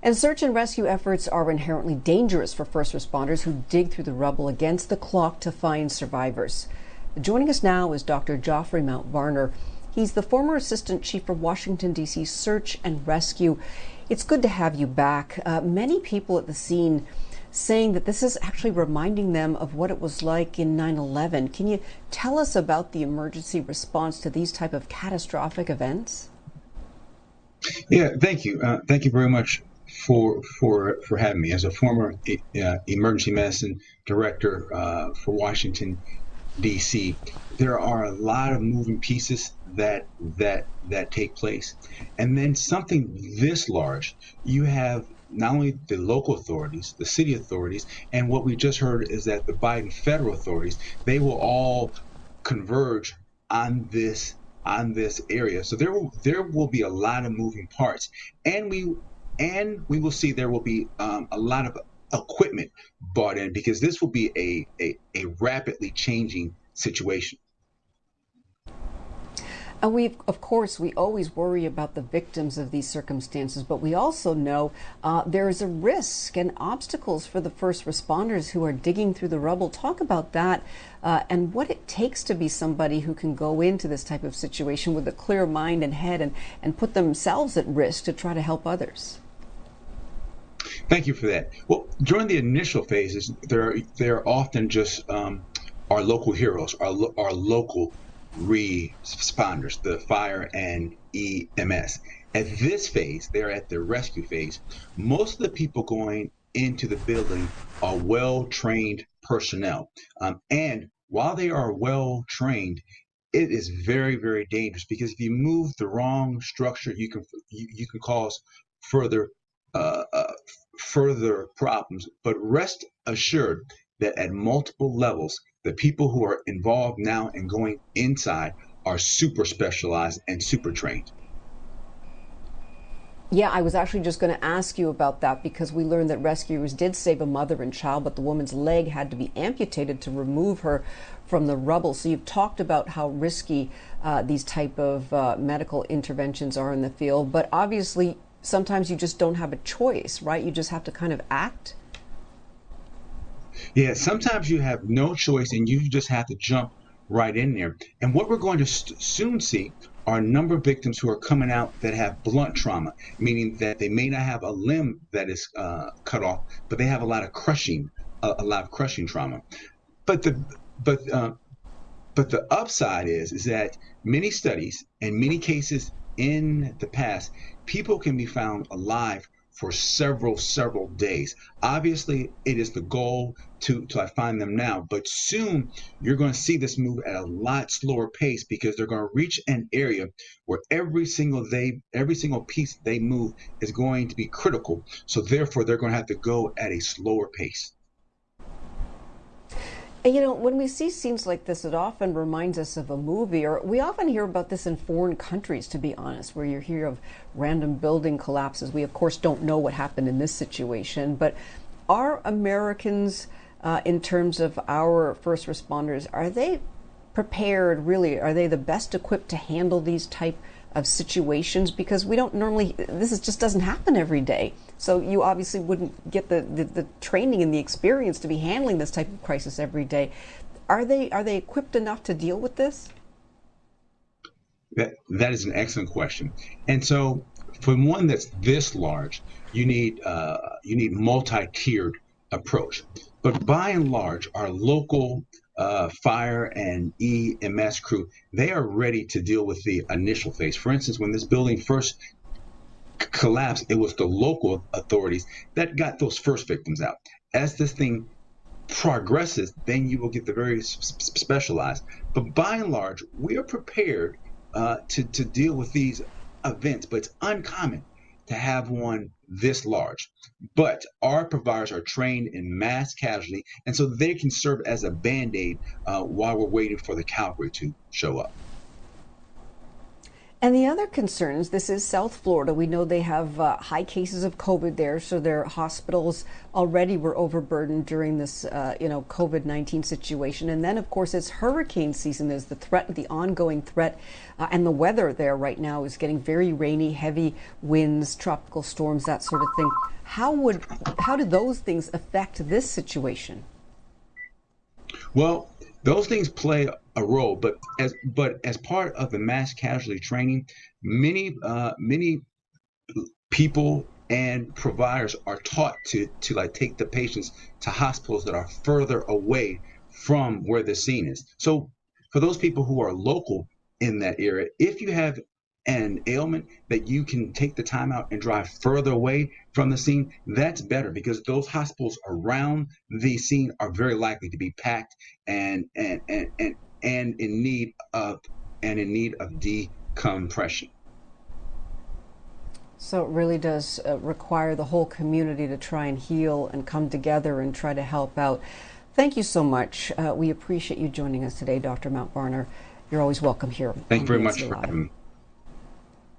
And search and rescue efforts are inherently dangerous for first responders who dig through the rubble against the clock to find survivors. Joining us now is Dr. Geoffrey Mount Varner. He's the former Assistant Chief for Washington, D.C. Search and Rescue. It's good to have you back. Many people at the scene saying that this is actually reminding them of what it was like in 9/11. Can you tell us about the emergency response to these type of catastrophic events? Yeah, thank you. Thank you very much for having me. As a former emergency medicine director for Washington, D.C., there are a lot of moving pieces that take place, and then something this large, you have not only the local authorities, the city authorities, and what we just heard is that the Biden federal authorities, they will all converge on this area. So there will be a lot of moving parts, and we will see there will be a lot of equipment bought in because this will be a rapidly changing situation. And of course, we always worry about the victims of these circumstances, but we also know there is a risk and obstacles for the first responders who are digging through the rubble. Talk about that and what it takes to be somebody who can go into this type of situation with a clear mind and head and put themselves at risk to try to help others. Thank you for that. Well, during the initial phases, they're often just our local heroes, our local responders, the fire and EMS. At this phase, they're at the rescue phase. Most of the people going into the building are well-trained personnel, and while they are well-trained, it is very, very dangerous because if you move the wrong structure, you can cause further uh, uh, further problems. But rest assured that at multiple levels, the people who are involved now and going inside are super specialized and super trained. Yeah, I was actually just going to ask you about that because we learned that rescuers did save a mother and child, but the woman's leg had to be amputated to remove her from the rubble. So you've talked about how risky these type of medical interventions are in the field, but obviously sometimes you just don't have a choice, right? You just have to kind of act. Yeah, sometimes you have no choice and you just have to jump right in there. And what we're going to soon see are a number of victims who are coming out that have blunt trauma, meaning that they may not have a limb that is cut off, but they have a lot of crushing trauma. But the but But the upside is that many studies and many cases in the past, people can be found alive for several days. Obviously, it is the goal to find them now, but soon you're going to see this move at a lot slower pace because they're going to reach an area where every single piece they move is going to be critical. So therefore, they're going to have to go at a slower pace. And, you know, when we see scenes like this, it often reminds us of a movie, or we often hear about this in foreign countries, to be honest, where you hear of random building collapses. We, of course, don't know what happened in this situation, but are Americans, in terms of our first responders, are they prepared, really? Are they the best equipped to handle these type of situations? Because we don't normally, just doesn't happen every day. So you obviously wouldn't get the training and the experience to be handling this type of crisis every day. Are they equipped enough to deal with this? That is an excellent question. And so, for one that's this large, you need multi-tiered approach. But by and large, our local fire and EMS crew, they are ready to deal with the initial phase. For instance, when this building first collapsed, it was the local authorities that got those first victims out. As this thing progresses, then you will get the very specialized. But by and large, we are prepared to deal with these events, but it's uncommon to have one this large. But our providers are trained in mass casualty, and so they can serve as a band aid while we're waiting for the cavalry to show up. And the other concerns, this is South Florida. We know they have high cases of COVID there, so their hospitals already were overburdened during this, COVID-19 situation. And then, of course, it's hurricane season. There's the threat, the ongoing threat, and the weather there right now is getting very rainy, heavy winds, tropical storms, that sort of thing. How do those things affect this situation? Well, those things play a role, but as part of the mass casualty training, many people and providers are taught to like take the patients to hospitals that are further away from where the scene is. So for those people who are local in that area, if you have an ailment that you can take the time out and drive further away from the scene, that's better because those hospitals around the scene are very likely to be packed and in need of decompression. So it really does require the whole community to try and heal and come together and try to help out. Thank you so much. We appreciate you joining us today, Dr. Mount Varner. You're always welcome here Thank on you very VNC much for Live. having me.